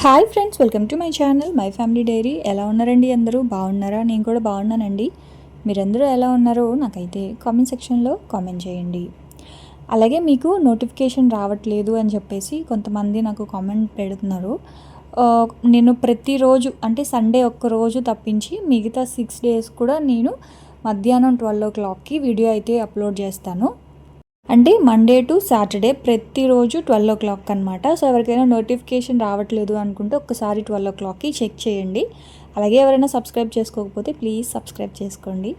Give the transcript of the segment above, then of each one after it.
Hi friends, welcome to my channel my family dairy. ఎలా ఉన్నారండి? అందరూ బాగున్నారా? నేను కూడా బాగున్నానండి. మీరందరూ ఎలా ఉన్నారో నాకైతే కామెంట్ సెక్షన్లో కామెంట్ చేయండి. అలాగే మీకు నోటిఫికేషన్ రావట్లేదు అని చెప్పేసి కొంతమంది నాకు కామెంట్ పెడుతున్నారు. నేను ప్రతిరోజు అంటే సండే ఒక్కరోజు తప్పించి మిగతా 6 days కూడా నేను మధ్యాహ్నం 12 o'clockకి వీడియో అయితే అప్లోడ్ చేస్తాను. అంటే మండే టు సాటర్డే ప్రతిరోజు 12 o'clock అనమాట. సో ఎవరికైనా నోటిఫికేషన్ రావట్లేదు అనుకుంటే ఒక్కసారి 12 o'clockకి చెక్ చేయండి. అలాగే ఎవరైనా సబ్స్క్రైబ్ చేసుకోకపోతే ప్లీజ్ సబ్స్క్రైబ్ చేసుకోండి.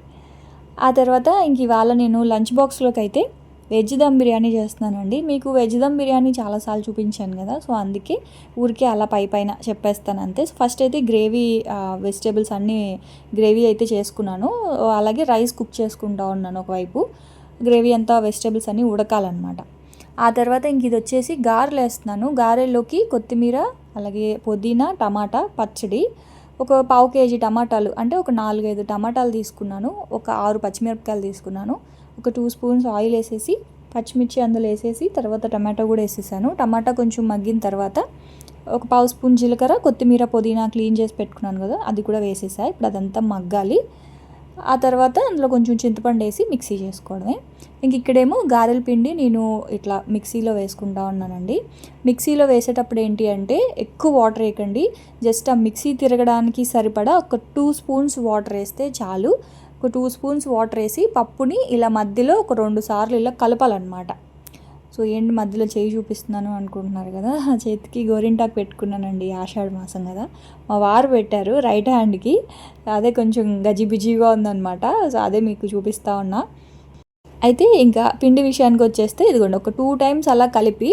ఆ తర్వాత ఇంక ఇవాళ నేను లంచ్ బాక్స్లోకి అయితే వెజ్ దమ్ బిర్యానీ చేస్తున్నానండి. మీకు వెజ్ దమ్ బిర్యానీ చాలాసార్లు చూపించాను కదా, సో అందుకే ఊరికే అలా పైన చెప్పేస్తాను అంతే. ఫస్ట్ అయితే గ్రేవీ వెజిటేబుల్స్ అన్నీ గ్రేవీ అయితే చేసుకున్నాను. అలాగే రైస్ కుక్ చేసుకుంటా ఉన్నాను ఒకవైపు. గ్రేవీ అంతా వెజిటేబుల్స్ అన్నీ ఉడకాలన్నమాట. ఆ తర్వాత ఇంక ఇది వచ్చేసి గారెలు వేస్తున్నాను. గారెల్లోకి కొత్తిమీర, అలాగే పుదీనా, టమాటా పచ్చడి, ఒక 1/2 kg టమాటాలు అంటే ఒక 4-5 టమాటాలు తీసుకున్నాను, ఒక 6 పచ్చిమిరపకాయలు తీసుకున్నాను, ఒక 2 spoons ఆయిల్ వేసేసి పచ్చిమిర్చి అందులో వేసేసి తర్వాత టమాటా కూడా వేసేసాను. టమాటా కొంచెం మగ్గిన తర్వాత ఒక 1/2 spoon జీలకర్ర, కొత్తిమీర, పుదీనా క్లీన్ చేసి పెట్టుకున్నాను కదా, అది కూడా వేసేసా. ఇప్పుడు అదంతా మగ్గాలి. ఆ తర్వాత అందులో కొంచెం చింతపండు వేసి మిక్సీ చేసుకోవడమే. ఇంక ఇక్కడేమో గారెల పిండి నేను ఇట్లా మిక్సీలో వేసుకుంటా ఉన్నానండి. మిక్సీలో వేసేటప్పుడు ఏంటి అంటే ఎక్కువ వాటర్ వేయకండి, జస్ట్ ఆ మిక్సీ తిరగడానికి సరిపడా ఒక 2 spoons వాటర్ వేస్తే చాలు. ఒక 2 spoons వాటర్ వేసి పప్పుని ఇలా మధ్యలో ఒక 2 సార్లు ఇలా కలపాలన్నమాట. సో ఏంటి మధ్యలో చేయి చూపిస్తున్నాను అనుకుంటున్నారు కదా, చేతికి గోరింటాకు పెట్టుకున్నానండి. ఆషాఢ మాసం కదా, మా వారు పెట్టారు రైట్ హ్యాండ్కి. అదే కొంచెం గజిబిజిగా ఉందన్నమాట. సో అదే మీకు చూపిస్తూ ఉన్నా. అయితే ఇంకా పిండి విషయానికి వచ్చేస్తే ఇదిగోండి, ఒక 2 times అలా కలిపి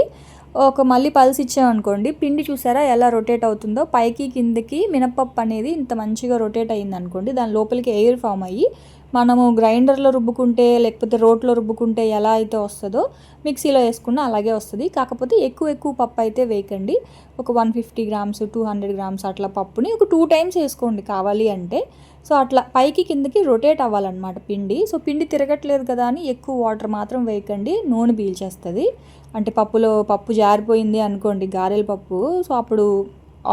ఒక మళ్ళీ పల్స్ ఇచ్చామనుకోండి, పిండి చూసారా ఎలా రొటేట్ అవుతుందో, పైకి కిందకి మినపప్పు అనేది ఇంత మంచిగా రొటేట్ అయ్యింది అనుకోండి, దాని లోపలికి ఎయిర్ ఫామ్ అయ్యి మనము గ్రైండర్లో రుబ్బుకుంటే లేకపోతే రోట్లో రుబ్బుకుంటే ఎలా అయితే వస్తుందో మిక్సీలో వేసుకున్న అలాగే వస్తుంది. కాకపోతే ఎక్కువ పప్పు అయితే వేయకండి. ఒక 150 grams 200 grams అట్లా పప్పుని ఒక 2 times వేసుకోండి కావాలి అంటే. సో అట్లా పైకి కిందకి రొటేట్ అవ్వాలన్నమాట పిండి. సో పిండి తిరగట్లేదు కదా అని ఎక్కువ వాటర్ మాత్రం వేయకండి, నూనె పీల్చేస్తుంది. అంటే పప్పు జారిపోయింది అనుకోండి గారెల పప్పు, సో అప్పుడు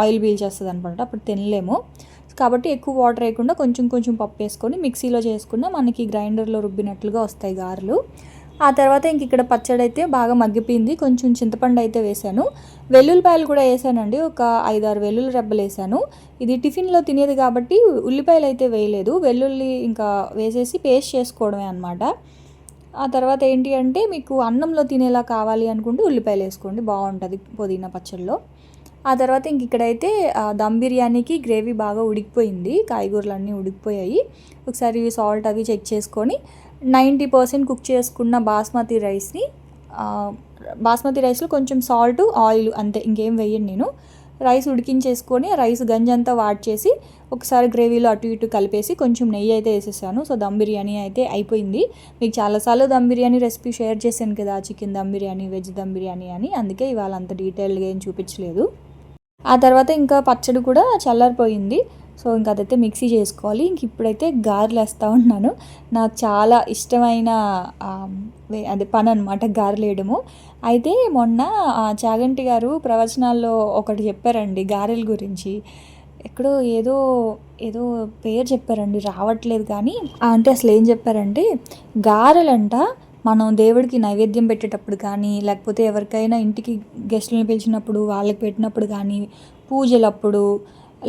ఆయిల్ పీల్చేస్తుంది అనమాట, అప్పుడు తినలేము. కాబట్టి ఎక్కువ వాటర్ వేయకుండా కొంచెం పప్పు వేసుకొని మిక్సీలో చేసుకున్న మనకి గ్రైండర్లో రుబ్బినట్లుగా వస్తాయి గారెలు. ఆ తర్వాత ఇంక ఇక్కడ పచ్చడి అయితే బాగా మగ్గిపోయింది. కొంచెం చింతపండు అయితే వేసాను, వెల్లుల్లిపాయలు కూడా వేసానండి. ఒక 5-6 వెల్లుల్లి రెబ్బలు వేసాను. ఇది టిఫిన్లో తినేది కాబట్టి ఉల్లిపాయలు అయితే వేయలేదు, వెల్లుల్లి ఇంకా వేసేసి పేస్ట్ చేసుకోవడమే అనమాట. ఆ తర్వాత ఏంటి అంటే మీకు అన్నంలో తినేలా కావాలి అనుకుంటే ఉల్లిపాయలు వేసుకోండి, బాగుంటుంది పుదీనా పచ్చడిలో. ఆ తర్వాత ఇంక ఇక్కడైతే దమ్ బిర్యానీకి గ్రేవీ బాగా ఉడికిపోయింది, కాయగూరలు అన్నీ ఉడికిపోయాయి. ఒకసారి సాల్ట్ అవి చెక్ చేసుకొని 90% కుక్ చేసుకున్న బాస్మతి రైస్లో కొంచెం సాల్ట్, ఆయిల్ అంతే, ఇంకేం వేయను నేను. రైస్ ఉడికించేసుకొని రైస్ గంజంతా వాడ్చేసి ఒకసారి గ్రేవీలో అటు ఇటు కలిపేసి కొంచెం నెయ్యి అయితే వేసేసాను. సో దమ్ బిర్యానీ అయితే అయిపోయింది. మీకు చాలాసార్లు దమ్ బిర్యానీ రెసిపీ షేర్ చేశాను కదా, చికెన్ దమ్ బిర్యానీ, వెజ్ దమ్ బిర్యానీ అని, అందుకే ఇవాళ అంత డీటెయిల్గా ఏం చూపించలేదు. ఆ తర్వాత ఇంకా పచ్చడి కూడా చల్లారిపోయింది. సో ఇంకా అదైతే మిక్సీ చేసుకోవాలి. ఇంక ఇప్పుడైతే గారెలు వేస్తూ ఉన్నాను. నాకు చాలా ఇష్టమైన అది పని అనమాట గారెలు వేయడము. అయితే మొన్న చాగంటి గారు ప్రవచనాల్లో ఒకటి చెప్పారండి గారెల గురించి. ఎక్కడో ఏదో పేరు చెప్పారండి, రావట్లేదు కానీ. అంటే అసలు ఏం చెప్పారంటే, గారెలంట మనం దేవుడికి నైవేద్యం పెట్టేటప్పుడు కానీ, లేకపోతే ఎవరికైనా ఇంటికి గెస్టులను పిలిచినప్పుడు వాళ్ళకి పెట్టినప్పుడు కానీ, పూజలప్పుడు,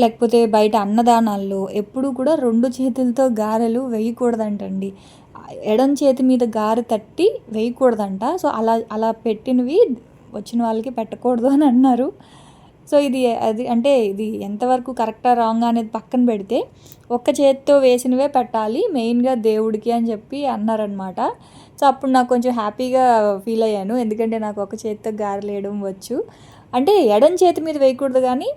లేకపోతే బయట అన్నదానాల్లో ఎప్పుడూ కూడా 2 చేతులతో గారెలు వేయకూడదంటండి. ఎడం చేతి మీద గారె తట్టి వేయకూడదంట. సో అలా పెట్టినవి వచ్చిన వాళ్ళకి పెట్టకూడదు అని అన్నారు. సో ఇది ఎంతవరకు కరెక్టా రాంగ్ అనేది పక్కన పెడితే, ఒక్క చేతితో వేసినవే పెట్టాలి మెయిన్గా దేవుడికి అని చెప్పి అన్నారనమాట. సో అప్పుడు నాకు కొంచెం హ్యాపీగా ఫీల్ అయ్యాను, ఎందుకంటే నాకు ఒక చేతితో గారెలు వేయడం వచ్చు. అంటే ఎడం చేతి మీద వేయకూడదు కానీ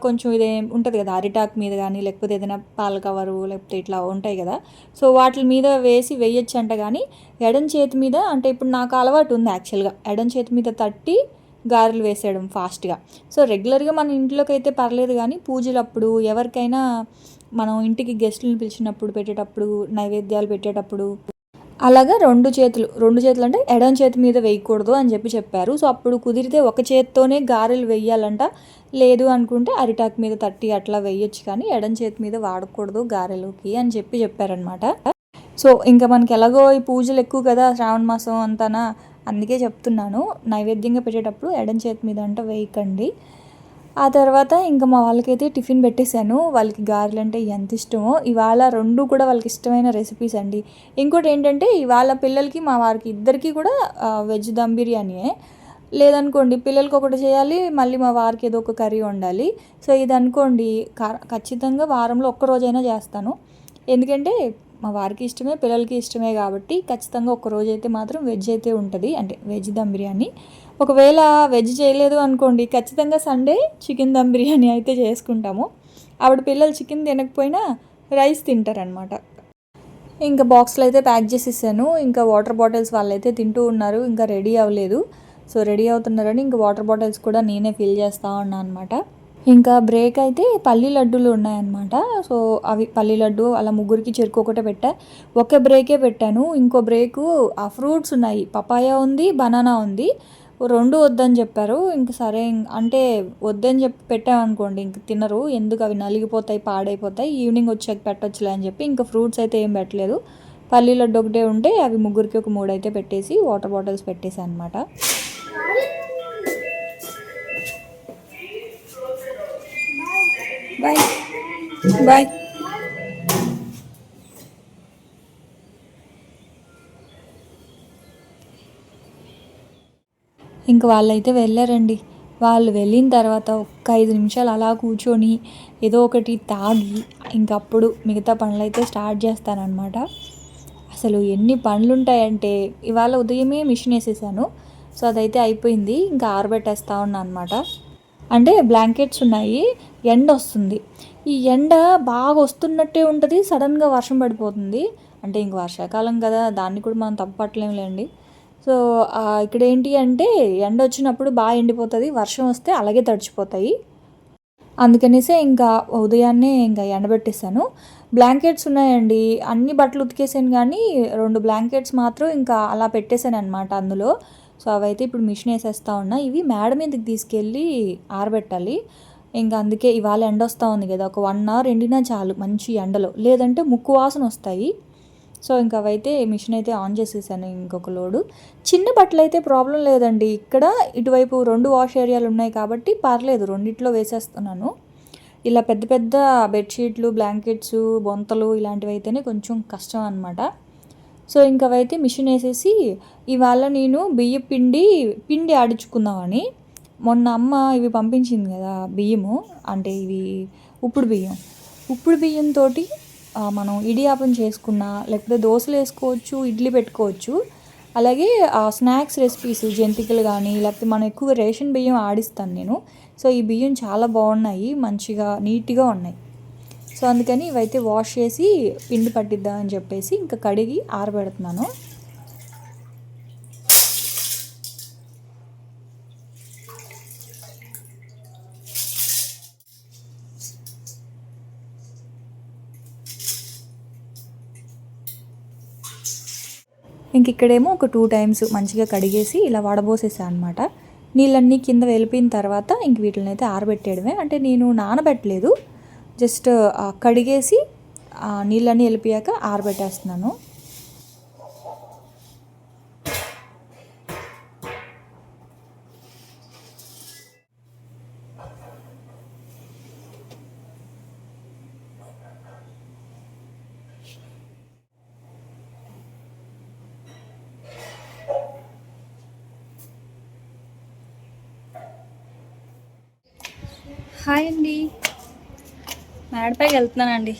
కొంచెం ఇదే ఉంటుంది కదా, అరిటాకు మీద కానీ లేకపోతే ఏదైనా పాల కవరు లేకపోతే ఇట్లా ఉంటాయి కదా, సో వాటి మీద వేయచ్చు అంట. కానీ ఎడం చేతి మీద అంటే ఇప్పుడు నాకు అలవాటు ఉంది యాక్చువల్గా, ఎడం చేతి మీద తట్టి గారెలు వేసేయడం ఫాస్ట్గా. సో రెగ్యులర్గా మన ఇంట్లోకి అయితే పర్లేదు, కానీ పూజలప్పుడు ఎవరికైనా మనం ఇంటికి గెస్టులను పిలిచినప్పుడు, పెట్టేటప్పుడు, నైవేద్యాలు పెట్టేటప్పుడు, అలాగా రెండు చేతులు అంటే ఎడమ చేతి మీద వేయకూడదు అని చెప్పారు. సో అప్పుడు కుదిరితే ఒక చేత్తోనే గారెలు వేయాలంట. లేదు అనుకుంటే అరిటాకు మీద తట్టి అట్లా వేయొచ్చు, కానీ ఎడమ చేతి మీద వాడకూడదు గారెలోకి అని చెప్పారనమాట. సో ఇంకా మనకి ఎలాగో ఈ పూజలు ఎక్కువ కదా శ్రావణ మాసం అంతానా, అందుకే చెప్తున్నాను. నైవేద్యంగా పెట్టేటప్పుడు ఎడమ చేతి మీద అంట వేయకండి. ఆ తర్వాత ఇంకా మా వాళ్ళకైతే టిఫిన్ పెట్టేశాను. వాళ్ళకి గారెలు అంటే ఎంత ఇష్టమో. ఇవాళ రెండు కూడా వాళ్ళకి ఇష్టమైన రెసిపీస్ అండి. ఇంకోటి ఏంటంటే ఇవాళ పిల్లలకి మా వారికి ఇద్దరికి కూడా వెజ్ దమ్ బిర్యానీయే. లేదనుకోండి పిల్లలకి ఒకటి చేయాలి, మళ్ళీ మా వారికి ఏదో ఒక కర్రీ వండాలి. సో ఇది అనుకోండి ఖచ్చితంగా వారంలో ఒక్కరోజైనా చేస్తాను. ఎందుకంటే మా వారికి ఇష్టమే, పిల్లలకి ఇష్టమే కాబట్టి ఖచ్చితంగా ఒక్కరోజు అయితే మాత్రం వెజ్ అయితే ఉంటుంది, అంటే వెజ్ దమ్ బిర్యానీ. ఒకవేళ వెజ్ చేయలేదు అనుకోండి ఖచ్చితంగా సండే చికెన్ దమ్ బిర్యానీ అయితే చేసుకుంటాము. ఆవిడ పిల్లలు చికెన్ తినకపోయినా రైస్ తింటారనమాట. ఇంకా బాక్స్లో అయితే ప్యాక్ చేసేసాను. ఇంకా వాటర్ బాటిల్స్ వాళ్ళైతే తింటూ ఉన్నారు, ఇంకా రెడీ అవ్వలేదు. సో రెడీ అవుతున్నారని ఇంకా వాటర్ బాటిల్స్ కూడా నేనే ఫిల్ చేస్తూ ఉన్నాను అనమాట. ఇంకా బ్రేక్ అయితే పల్లి లడ్డూలు ఉన్నాయన్నమాట. సో అవి పల్లి లడ్డు అలా ముగ్గురికి చెరుకు ఒకటే పెట్టా. ఒక బ్రేకే పెట్టాను. ఇంకో బ్రేకు ఆ ఫ్రూట్స్ ఉన్నాయి, పపాయ ఉంది, బనానా ఉంది. రెండు వద్దని చెప్పారు. ఇంక సరే అంటే వద్దని చెప్పి పెట్టామనుకోండి ఇంక తినరు, ఎందుకు అవి నలిగిపోతాయి, పాడైపోతాయి, ఈవినింగ్ వచ్చాక పెట్టొచ్చులే అని చెప్పి ఇంకా ఫ్రూట్స్ అయితే ఏం పెట్టలేదు. పల్లి లడ్డు ఒకటే ఉంటే అవి ముగ్గురికి ఒక 3 అయితే పెట్టేసి వాటర్ బాటిల్స్ పెట్టేసాను అనమాట. Bye bye. ఇంక వాళ్ళైతే వెళ్ళారండి. వాళ్ళు వెళ్ళిన తర్వాత ఒక్క 5 నిమిషాలు అలా కూర్చొని ఏదో ఒకటి తాగి ఇంకప్పుడు మిగతా పనులైతే స్టార్ట్ చేస్తానన్నమాట. అసలు ఎన్ని పనులు ఉంటాయంటే ఇవాళ ఉదయమే మిషన్ వేసేసాను. సో అదైతే అయిపోయింది. ఇంకా ఆరబెట్టేస్తా ఉన్నా అనమాట. అంటే బ్లాంకెట్స్ ఉన్నాయి, ఎండ వస్తుంది. ఈ ఎండ బాగా వస్తున్నట్టే ఉంటుంది, సడన్గా వర్షం పడిపోతుంది. అంటే ఇంక వర్షాకాలం కదా, దాన్ని కూడా మనం తప్పట్లేంలేండి. సో ఇక్కడ ఏంటి అంటే ఎండ వచ్చినప్పుడు బాగా ఎండిపోతుంది, వర్షం వస్తే అలాగే తడిచిపోతాయి. అందుకనేసే ఇంకా ఉదయాన్నే ఇంకా ఎండబెట్టేసాను. బ్లాంకెట్స్ ఉన్నాయండి, అన్ని బట్టలు ఉతికేసాను కానీ 2 బ్లాంకెట్స్ మాత్రం ఇంకా అలా పెట్టేశాను అనమాట అందులో. సో అవైతే ఇప్పుడు మిషన్ వేసేస్తూ ఉన్నా. ఇవి మేడ మీదకి తీసుకెళ్ళి ఆరబెట్టాలి. ఇంకా అందుకే ఇవాళ ఎండ వస్తూ ఉంది కదా, ఒక 1 అవర్ ఎండినా చాలు మంచి ఎండలో, లేదంటే ముక్కు వాసన వస్తాయి. సో ఇంకా అవైతే మిషన్ అయితే ఆన్ చేసేసాను. ఇంకొక లోడు చిన్న బట్టలు అయితే ప్రాబ్లం లేదండి. ఇక్కడ ఇటువైపు 2 వాష్ ఏరియాలు ఉన్నాయి కాబట్టి పర్లేదు, రెండిట్లో వేసేస్తున్నాను. ఇలా పెద్ద పెద్ద బెడ్షీట్లు, బ్లాంకెట్స్, బొంతలు ఇలాంటివి అయితేనే కొంచెం కష్టం అనమాట. సో ఇంక అవైతే మిషన్ వేసేసి ఇవాళ నేను బియ్యం పిండి ఆడించుకుందామని, మొన్న అమ్మ ఇవి పంపించింది కదా బియ్యము, అంటే ఇవి ఉప్పుడు బియ్యంతో మనం ఇడియాపం చేసుకున్నా, లేకపోతే దోశలు వేసుకోవచ్చు, ఇడ్లీ పెట్టుకోవచ్చు. అలాగే స్నాక్స్ రెసిపీస్ జంతికలు కానీ, లేకపోతే మనం ఎక్కువగా రేషన్ బియ్యం ఆడిస్తాను నేను. సో ఈ బియ్యం చాలా బాగున్నాయి, మంచిగా నీట్గా ఉన్నాయి. సో అందుకని ఇవైతే వాష్ చేసి పిండి పట్టిద్దామని చెప్పేసి ఇంకా కడిగి ఆరబెడుతున్నాను. ఇంక ఇక్కడేమో ఒక 2 టైమ్స్ మంచిగా కడిగేసి ఇలా వడబోసేసాను అనమాట. నీళ్ళన్నీ కింద వెళ్ళిపోయిన తర్వాత ఇంక వీటిని అయితే ఆరబెట్టేయడమే. అంటే నేను నానబెట్టలేదు, జస్ట్ కడిగేసి నీళ్ళన్నీ వెళ్ళిపోయాక ఆరబెట్టేస్తున్నాను. హాయ్ అండి, మేడపైకి వెళ్తున్నానండి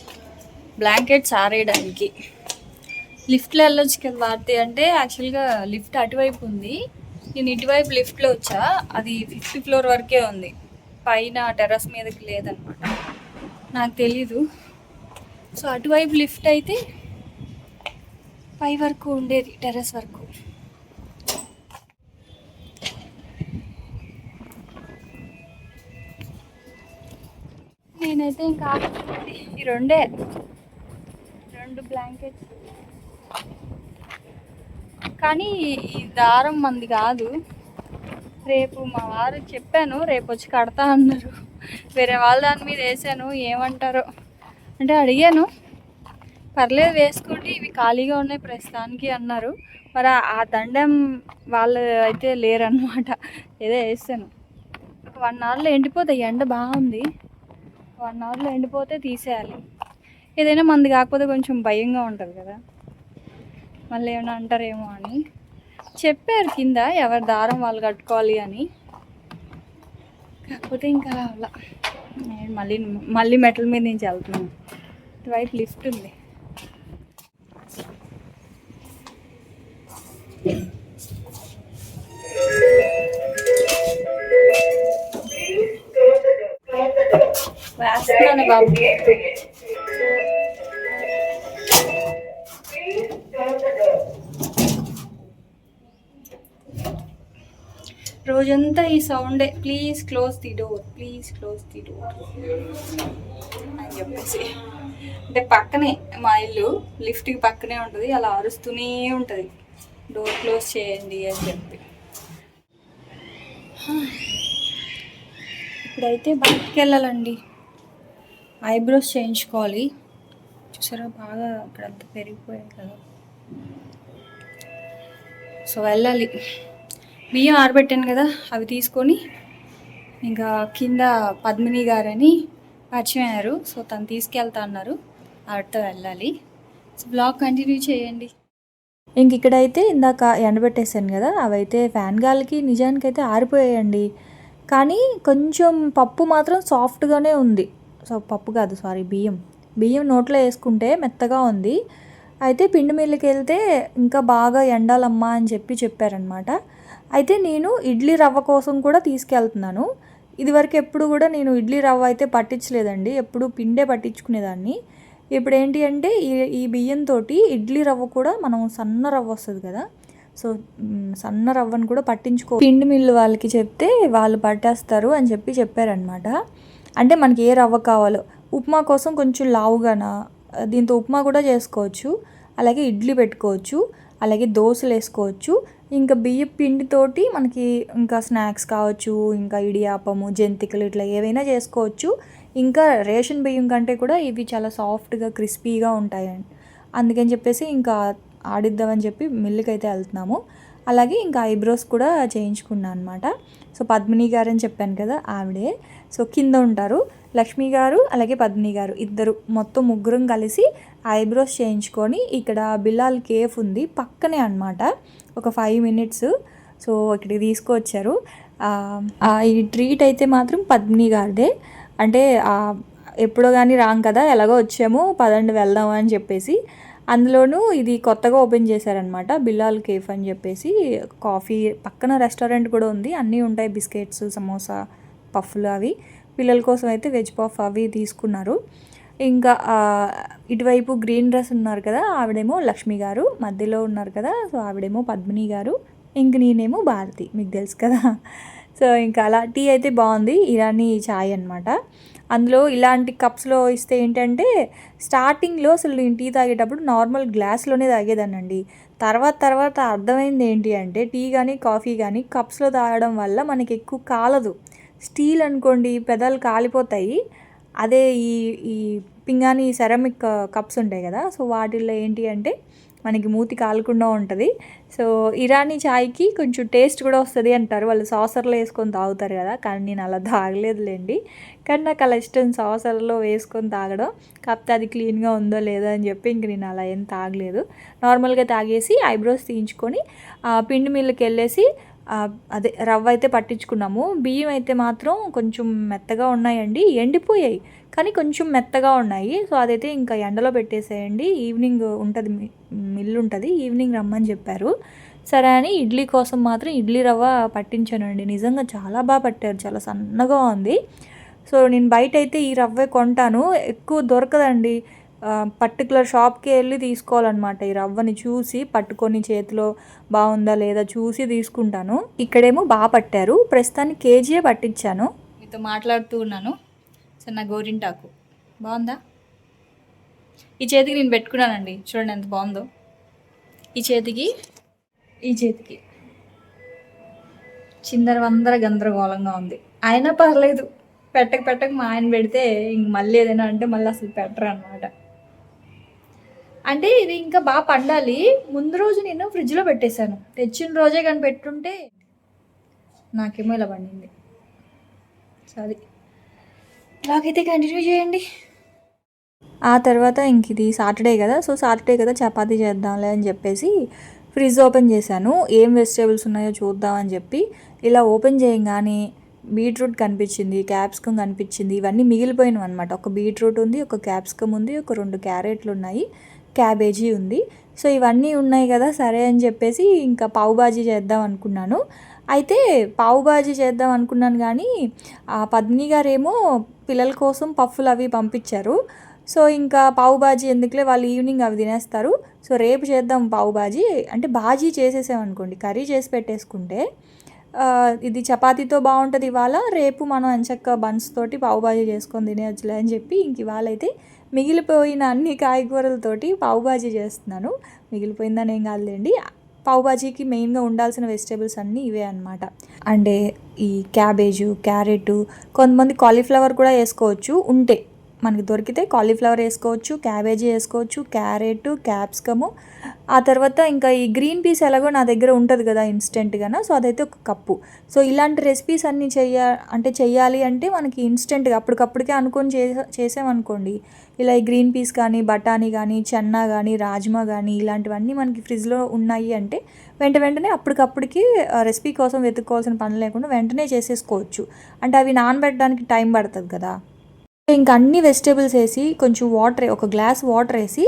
బ్లాంకెట్స్ ఆరేయడానికి. లిఫ్ట్లో వెళ్ళొచ్చు కదా భారతి అంటే, యాక్చువల్గా లిఫ్ట్ అటువైపు ఉంది, నేను ఇటువైపు లిఫ్ట్లో వచ్చా. అది 5th ఫ్లోర్ వరకే ఉంది, పైన టెర్రస్ మీదకి లేదనమాట, నాకు తెలీదు. సో అటువైపు లిఫ్ట్ అయితే పై వరకు ఉండేది, టెర్రస్ వరకు. నేనైతే ఇంకా ఈ 2 బ్లాంకెట్స్ కానీ ఈ దారం మంది కాదు. రేపు మా వారు చెప్పాను, రేపు వచ్చి కడతా అన్నారు. వేరే వాళ్ళ దాని మీద వేసాను, ఏమంటారో అంటే అడిగాను. పర్లేదు వేసుకోండి, ఇవి ఖాళీగా ఉన్నాయి ప్రస్తుతానికి అన్నారు. మరి ఆ దండం వాళ్ళు అయితే లేరనమాట. ఏదో వేసాను. ఒక 1 అవర్లో ఎండిపోతాయి. ఎండ బాగుంది, 1 అవర్లో ఎండిపోతే తీసేయాలి. ఏదైనా మంది కాకపోతే కొంచెం భయంగా ఉంటుంది కదా, మళ్ళీ ఏమైనా అంటారేమో అని. చెప్పారు కింద ఎవరి దారం వాళ్ళు కట్టుకోవాలి అని. కాకపోతే ఇంకా అలా నేను మళ్ళీ మెట్ల మీద నుంచి వెళ్తున్నాను. ఇటువైపు లిఫ్ట్ ఉంది. వేస్తున్నాను బాబు. రోజంతా ఈ సౌండే, please close the door, please close the door అని చెప్పేసి. అంటే పక్కనే మా ఇల్లు, లిఫ్ట్కి పక్కనే ఉంటుంది. అలా అరుస్తూనే ఉంటుంది, డోర్ క్లోజ్ చేయండి అని చెప్పి. ఇప్పుడైతే బయటికి వెళ్ళాలండి, ఐబ్రోస్ చేయించుకోవాలి. చూసారా బాగా ఇక్కడంతా పెరిగిపోయాయి కదా, సో వెళ్ళాలి. బియ్యం ఆరబెట్టాను కదా, అవి తీసుకొని ఇంకా కింద పద్మిని గారని పరిచయం అయ్యారు, సో తను తీసుకెళ్తా అన్నారు, ఆవిడతో వెళ్ళాలి. సో బ్లాగ్ కంటిన్యూ చేయండి. ఇంక ఇక్కడైతే ఇందాక ఎండబెట్టేసాను కదా, అవైతే ఫ్యాన్ గాలికి నిజానికైతే ఆరిపోయాయండి. కానీ కొంచెం పప్పు మాత్రం సాఫ్ట్గానే ఉంది. సో పప్పు కాదు, సారీ, బియ్యం నోట్లో వేసుకుంటే మెత్తగా ఉంది. అయితే పిండి మిల్లుకి వెళ్తే ఇంకా బాగా ఎండాలమ్మా అని చెప్పారనమాట. అయితే నేను ఇడ్లీ రవ్వ కోసం కూడా తీసుకెళ్తున్నాను. ఇదివరకు ఎప్పుడు కూడా నేను ఇడ్లీ రవ్వ అయితే పట్టించలేదండి, ఎప్పుడు పిండే పట్టించుకునేదాన్ని. ఇప్పుడు ఏంటి అంటే ఈ బియ్యంతో ఇడ్లీ రవ్వ కూడా, మనం సన్న రవ్వ వస్తుంది కదా, సో సన్న రవ్వను కూడా పిండి మిల్లు వాళ్ళకి చెప్తే వాళ్ళు పట్టేస్తారు అని చెప్పారనమాట. అంటే మనకి ఏ రవ్వ కావాలో, ఉప్మా కోసం కొంచెం లావుగానా, దీంతో ఉప్మా కూడా చేసుకోవచ్చు, అలాగే ఇడ్లీ పెట్టుకోవచ్చు, అలాగే దోశలు వేసుకోవచ్చు. ఇంకా బియ్య పిండితోటి మనకి ఇంకా స్నాక్స్ కావచ్చు, ఇంకా ఇడియాపము, జంతికలు, ఇట్లా ఏవైనా చేసుకోవచ్చు. ఇంకా రేషన్ బియ్యం కంటే కూడా ఇవి చాలా సాఫ్ట్గా క్రిస్పీగా ఉంటాయండి. అందుకని చెప్పేసి ఇంకా ఆడిద్దామని చెప్పి మిల్లుకి అయితే వెళ్తున్నాము. అలాగే ఇంకా ఐబ్రోస్ కూడా చేయించుకున్నాను అనమాట. సో పద్మిని గారు అని చెప్పాను కదా, ఆవిడే. సో కింద ఉంటారు లక్ష్మి గారు, అలాగే పద్మిని గారు, ఇద్దరు, మొత్తం ముగ్గురం కలిసి ఐబ్రోస్ చేయించుకొని, ఇక్కడ బిలాల్ కేఫ్ ఉంది పక్కనే అనమాట, ఒక 5 minutes. సో ఇక్కడికి తీసుకొచ్చారు. ఈ ట్రీట్ అయితే మాత్రం పద్మిని గారిదే. అంటే ఎప్పుడో కానీ రాం కదా, ఎలాగో వచ్చాము, పదండి వెళ్దాం అని చెప్పేసి. అందులోనూ ఇది కొత్తగా ఓపెన్ చేశారనమాట, బిలాల్ కేఫ్ అని చెప్పేసి. కాఫీ పక్కన రెస్టారెంట్ కూడా ఉంది, అన్నీ ఉంటాయి, బిస్కెట్స్, సమోసా, పఫ్లు అవి. పిల్లల కోసం అయితే వెజ్ పఫ్ అవి తీసుకున్నారు. ఇంకా ఇటువైపు గ్రీన్ డ్రెస్ ఉన్నారు కదా, ఆవిడేమో లక్ష్మి గారు, మధ్యలో ఉన్నారు కదా, సో ఆవిడేమో పద్మిని గారు, ఇంక నేనేమో భారతి, మీకు తెలుసు కదా. సో ఇంకా అలా టీ అయితే బాగుంది, ఇరానీ ఛాయ్ అనమాట. అందులో ఇలాంటి కప్స్లో ఇస్తే ఏంటంటే, స్టార్టింగ్లో అసలు నేను టీ తాగేటప్పుడు నార్మల్ గ్లాస్లోనే తాగేదానండి. తర్వాత అర్థమైంది ఏంటి అంటే, టీ కానీ కాఫీ కానీ కప్స్లో తాగడం వల్ల మనకి ఎక్కువ కాలదు. స్టీల్ అనుకోండి, పెదాలు కాలిపోతాయి. అదే ఈ పింగాణి సెరామిక్ కప్స్ ఉంటాయి కదా, సో వాటిల్లో ఏంటి అంటే మనకి మూతి కాలకుండా ఉంటుంది. సో ఇరానీ ఛాయ్కి కొంచెం టేస్ట్ కూడా వస్తుంది అంటారు, వాళ్ళు సాసర్లో వేసుకొని తాగుతారు కదా, కానీ నేను అలా తాగలేదులేండి. కానీ నాకు అలా ఇష్టం సాసర్లో వేసుకొని తాగడం. కాకపోతే అది క్లీన్గా ఉందో లేదో అని చెప్పి ఇంక నేను అలా ఏం తాగలేదు. నార్మల్గా తాగేసి ఐబ్రోస్ తీయించుకొని పిండి మిల్లుకి వెళ్ళేసి అదే రవ్వ అయితే పట్టించుకున్నాము. బియ్యం అయితే మాత్రం కొంచెం మెత్తగా ఉన్నాయండి, ఎండిపోయాయి కానీ కొంచెం మెత్తగా ఉన్నాయి. సో అదైతే ఇంకా ఎండలో పెట్టేసేయండి, ఈవినింగ్ ఉంటుంది, మిల్లు ఉంటుంది, ఈవినింగ్ రమ్మని చెప్పారు. సరే అని ఇడ్లీ కోసం మాత్రం ఇడ్లీ రవ్వ పట్టించానండి. నిజంగా చాలా బాగా పట్టారు, చాలా సన్నగా ఉంది. సో నేను బయట అయితే ఈ రవ్వే కొంటాను, ఎక్కువ దొరకదండి. పర్టికులర్ షాప్కి వెళ్ళి తీసుకోవాలన్నమాట. ఈ రవ్వని చూసి పట్టుకొని చేతిలో బాగుందా లేదా చూసి తీసుకుంటాను. ఇక్కడేమో బాగా పట్టారు, ప్రస్తుతానికి కేజీయే పట్టించాను. మీతో మాట్లాడుతూ ఉన్నాను. సన్న గోరింటాకు బాగుందా? ఈ చేతికి నేను పెట్టుకున్నానండి, చూడండి ఎంత బాగుందో. ఈ చేతికి ఈ చేతికి చిందరవందర గందరగోళంగా ఉంది. అయినా పర్లేదు, పెట్టక మా ఆయన పెడితే ఇంక మళ్ళీ ఏదైనా అంటే మళ్ళీ అసలు పెట్టరు అనమాట. అంటే ఇది ఇంకా బాగా పండాలి. ముందు రోజు నేను ఫ్రిడ్జ్లో పెట్టేశాను, తెచ్చిన రోజే కానీ పెట్టుంటే నాకేమో ఇలా పండింది. సరే, ఇలాగైతే కంటిన్యూ చేయండి. ఆ తర్వాత ఇంక ఇది సాటర్డే కదా, సో సాటర్డే కదా చపాతీ చేద్దాంలే అని చెప్పేసి ఫ్రిడ్జ్ ఓపెన్ చేశాను. ఏం వెజిటేబుల్స్ ఉన్నాయో చూద్దామని చెప్పి ఇలా ఓపెన్ చేయగానే బీట్రూట్ కనిపించింది, క్యాప్సికమ్ కనిపించింది. ఇవన్నీ మిగిలిపోయినవి అనమాట. ఒక బీట్రూట్ ఉంది, ఒక క్యాప్సికమ్ ఉంది, ఒక 2 క్యారెట్లు ఉన్నాయి, క్యాబేజీ ఉంది. సో ఇవన్నీ ఉన్నాయి కదా, సరే అని చెప్పేసి ఇంకా పావు బాజీ చేద్దాం అనుకున్నాను. అయితే పావు బాజీ చేద్దాం అనుకున్నాను కానీ పద్మిని గారేమో పిల్లల కోసం పఫ్ఫులు అవి పంపించారు. సో ఇంకా పావు బాజీ ఎందుకులే, వాళ్ళు ఈవినింగ్ అవి తినేస్తారు, సో రేపు చేద్దాం పావు బాజీ అంటే బాజీ చేసేసామనుకోండి, కర్రీ చేసి పెట్టేసుకుంటే ఇది చపాతీతో బాగుంటుంది. ఇవాళ రేపు మనం ఎంచక్క బన్స్ తోటి పావు బాజీ చేసుకొని తినేయచ్చులే అని చెప్పి ఇంక ఇవాళ అయితే మిగిలిపోయిన అన్ని కాయగూరలతోటి పావు బాజీ చేస్తున్నాను. మిగిలిపోయిందని ఏం కాదులేండి. పావు బాజీకి మెయిన్గా ఉండాల్సిన వెజిటేబుల్స్ అన్నీ ఇవే అనమాట. అంటే ఈ క్యాబేజు, క్యారెట్, కొంతమంది కాలీఫ్లవర్ కూడా వేసుకోవచ్చు ఉంటే, మనకి దొరికితే కాలీఫ్లవర్ వేసుకోవచ్చు, క్యాబేజీ వేసుకోవచ్చు, క్యారెట్, క్యాప్సికము. ఆ తర్వాత ఇంకా ఈ గ్రీన్ పీస్ ఎలాగో నా దగ్గర ఉంటుంది కదా ఇన్స్టెంట్గా, సో అదైతే 1 కప్పు. సో ఇలాంటి రెసిపీస్ అన్నీ చెయ్యాలి అంటే మనకి ఇన్స్టెంట్గా అప్పటికప్పటికే అనుకొని చేసామనుకోండి, ఇలా ఈ గ్రీన్ పీస్ కానీ, బఠానీ కానీ, చెన్నా కానీ, రాజ్మా కానీ ఇలాంటివన్నీ మనకి ఫ్రిడ్జ్లో ఉన్నాయి అంటే వెంటనే అప్పటికప్పటికి రెసిపీ కోసం వెతుక్కోవాల్సిన పని లేకుండా వెంటనే చేసేసుకోవచ్చు. అంటే అవి నానబెట్టడానికి టైం పడుతుంది కదా. ఇంకా అన్ని వెజిటేబుల్స్ వేసి కొంచెం వాటర్, ఒక గ్లాస్ వాటర్ వేసి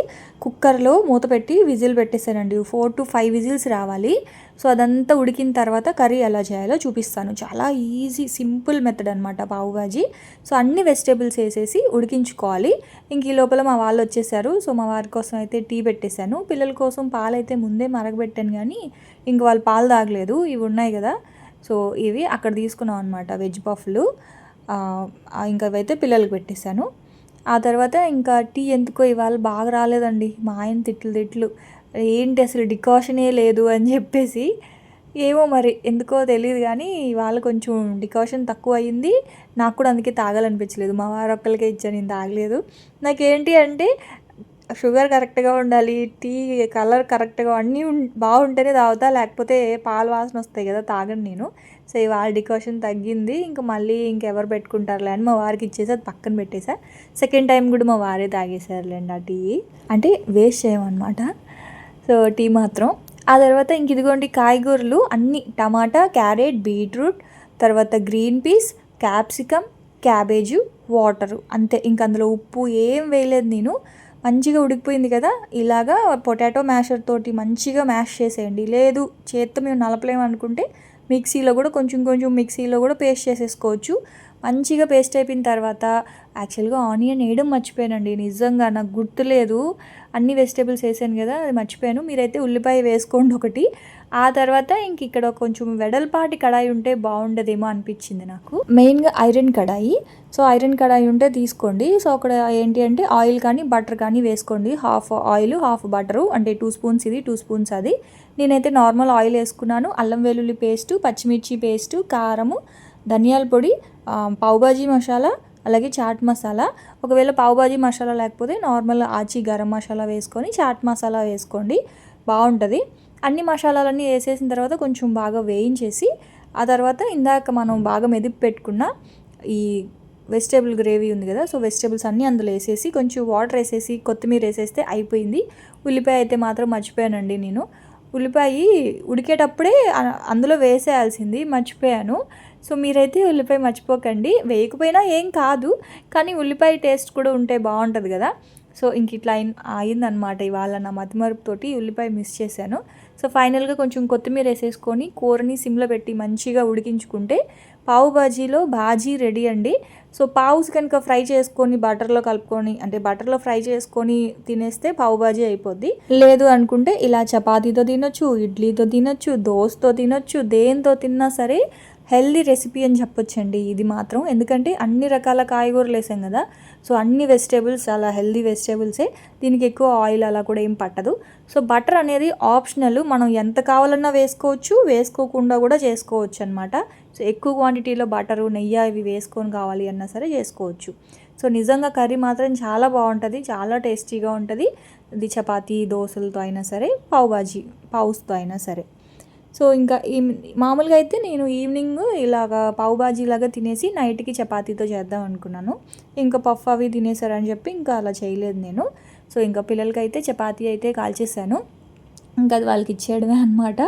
కుక్కర్లో మూత పెట్టి విజిల్ పెట్టేశానండి. 4 to 5 విజిల్స్ రావాలి. సో అదంతా ఉడికిన తర్వాత కర్రీ ఎలా చేయాలో చూపిస్తాను. చాలా ఈజీ సింపుల్ మెథడ్ అనమాట పావు బాజీ. సో అన్ని వెజిటేబుల్స్ వేసేసి ఉడికించుకోవాలి. ఇంక ఈ లోపల మా వాళ్ళు వచ్చేసారు. సో మా వారి కోసం అయితే టీ పెట్టేశాను. పిల్లల కోసం పాలు అయితే ముందే మరగబెట్టాను కానీ ఇంక వాళ్ళు పాలు తాగలేదు. ఇవి ఉన్నాయి కదా, సో ఇవి అక్కడ తీసుకున్నాం అనమాట, వెజ్ పఫ్లు. ఇంకా అవైతే పిల్లలకి పెట్టేశాను. ఆ తర్వాత ఇంకా టీ ఎందుకో ఇవాళ బాగా రాలేదండి. మా ఆయన తిట్లు ఏంటి అసలు డికాషనే లేదు అని చెప్పేసి, ఏమో మరి ఎందుకో తెలియదు కానీ ఇవాళ కొంచెం డికాషన్ తక్కువ అయ్యింది. నాకు కూడా అందుకే తాగాలనిపించలేదు. మా వారు ఒక్కరికే ఇచ్చాను, నేను తాగలేదు. నాకేంటి అంటే షుగర్ కరెక్ట్గా ఉండాలి, టీ కలర్ కరెక్ట్గా అన్నీ బాగుంటేనే తాగుతా, లేకపోతే పాలు వాసన వస్తాయి కదా, తాగను నేను. సో ఇవాళ డికాషన్ తగ్గింది, ఇంకా మళ్ళీ ఇంకెవరు పెట్టుకుంటారులే అని మా వారికి ఇచ్చేసి అది పక్కన పెట్టేసా. సెకండ్ టైం కూడా మా వారే తాగేసారులేండి ఆ టీ. అంటే వేస్ట్ చేయమన్నమాట. సో టీ మాత్రం. ఆ తర్వాత ఇంక ఇదిగోండి కాయగూరలు అన్నీ, టమాటా, క్యారెట్, బీట్రూట్, తర్వాత green peas, capsicum, cabbage, water, అంతే. ఇంక అందులో ఉప్పు ఏం వేయలేదు నేను. మంచిగా ఉడికిపోయింది కదా, ఇలాగా పొటాటో మ్యాషర్ తోటి మంచిగా మ్యాష్ చేసేయండి. లేదు చేత్తో మేము నలపలేమనుకుంటే మిక్సీలో కూడా కొంచెం మిక్సీలో కూడా పేస్ట్ చేసేసుకోవచ్చు. మంచిగా పేస్ట్ అయిపోయిన తర్వాత యాక్చువల్గా ఆనియన్ వేయడం మర్చిపోయానండి, నిజంగా నాకు గుర్తులేదు. అన్ని వెజిటేబుల్స్ వేసాను కదా, అది మర్చిపోయాను. మీరైతే ఉల్లిపాయ వేసుకోండి ఒకటి. ఆ తర్వాత ఇంక ఇక్కడ కొంచెం వెడల్పాటి కడాయి ఉంటే బాగుండదేమో అనిపించింది నాకు, మెయిన్గా ఐరన్ కడాయి. సో ఐరన్ కడాయి ఉంటే తీసుకోండి. సో అక్కడ ఏంటి అంటే ఆయిల్ కానీ బటర్ కానీ వేసుకోండి. హాఫ్ ఆయిల్ హాఫ్ బటరు, అంటే 2 స్పూన్స్ ఇది 2 స్పూన్స్ అది. నేనైతే నార్మల్ ఆయిల్ వేసుకున్నాను. అల్లం వెల్లుల్లి పేస్టు, పచ్చిమిర్చి పేస్టు, కారము, ధనియాల పొడి, పావుబాజీ మసాలా, అలాగే చాట్ మసాలా. ఒకవేళ పావుబాజీ మసాలా లేకపోతే నార్మల్ ఆచి గరం మసాలా వేసుకొని చాట్ మసాలా వేసుకోండి, బాగుంటుంది. అన్ని మసాలాలన్నీ వేసేసిన తర్వాత కొంచెం బాగా వేయించేసి ఆ తర్వాత ఇందాక మనం బాగా మెదిపి పెట్టుకున్న ఈ వెజిటేబుల్ గ్రేవీ ఉంది కదా, సో వెజిటేబుల్స్ అన్నీ అందులో వేసేసి కొంచెం వాటర్ వేసేసి కొత్తిమీర వేసేస్తే అయిపోయింది. ఉల్లిపాయ అయితే మాత్రం మర్చిపోయానండి నేను. ఉల్లిపాయ ఉడికేటప్పుడే అందులో వేసేయాల్సింది, మర్చిపోయాను. సో మీరైతే ఉల్లిపాయ మర్చిపోకండి, వేయకపోయినా ఏం కాదు, కానీ ఉల్లిపాయ టేస్ట్ కూడా ఉంటే బాగుంటుంది కదా. సో ఇంక ఇట్లా అయిందనమాట ఇవాళ నా మతిమరుపుతోటి ఉల్లిపాయ మిస్ చేశాను. సో ఫైనల్గా కొంచెం కొత్తిమీర వేసేసుకొని కూరని సిమ్లో పెట్టి మంచిగా ఉడికించుకుంటే పావు బాజీలో బాజీ రెడీ అండి. సో పావుస్ కనుక ఫ్రై చేసుకొని బటర్లో కలుపుకొని, అంటే బటర్లో ఫ్రై చేసుకొని తినేస్తే పావు బాజీ అయిపోద్ది. లేదు అనుకుంటే ఇలా చపాతీతో తినొచ్చు, ఇడ్లీతో తినొచ్చు, దోసతో తినొచ్చు, దేంతో తిన్నా సరే హెల్దీ రెసిపీ అని చెప్పొచ్చండి ఇది మాత్రం. ఎందుకంటే అన్ని రకాల కాయగూరలు వేసాం కదా, సో అన్ని వెజిటేబుల్స్ చాలా హెల్దీ వెజిటేబుల్సే. దీనికి ఎక్కువ ఆయిల్ అలా కూడా ఏం పట్టదు. సో బటర్ అనేది ఆప్షనల్, మనం ఎంత కావాలన్నా వేసుకోవచ్చు, వేసుకోకుండా కూడా చేసుకోవచ్చు అనమాట. సో ఎక్కువ క్వాంటిటీలో బటరు నెయ్యి ఇవి వేసుకొని కావాలి అన్నా సరే చేసుకోవచ్చు. సో నిజంగా కర్రీ మాత్రం చాలా బాగుంటుంది, చాలా టేస్టీగా ఉంటుంది. ఇది చపాతీ దోశలతో అయినా సరే, పావుస్తో అయినా సరే. సో ఇంకా మామూలుగా అయితే నేను ఈవినింగ్ ఇలాగా పావు బాజీ లాగా తినేసి నైట్కి చపాతీతో చేద్దాం అనుకున్నాను. ఇంకా పఫ్ అవి తినేసారని చెప్పి ఇంకా అలా చేయలేదు నేను. సో ఇంకా పిల్లలకైతే చపాతీ అయితే కాల్చేసాను, ఇంకా అది వాళ్ళకి ఇచ్చేయడమే అనమాట.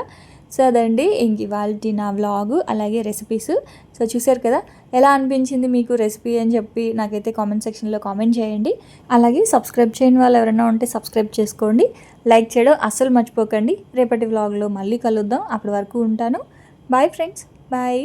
సో అదండి ఇంక ఇవాల్టి నా వ్లాగు అలాగే రెసిపీస్. సో చూసారు కదా ఎలా అనిపించింది మీకు రెసిపీ అని చెప్పి నాకైతే కామెంట్ సెక్షన్లో కామెంట్ చేయండి. అలాగే సబ్స్క్రైబ్ చేయని వాళ్ళు ఎవరైనా ఉంటే సబ్స్క్రైబ్ చేసుకోండి, లైక్ చేయడం అస్సలు మర్చిపోకండి. రేపటి వ్లాగ్లో మళ్ళీ కలుద్దాం, అప్పటి వరకు ఉంటాను. Bye friends, bye.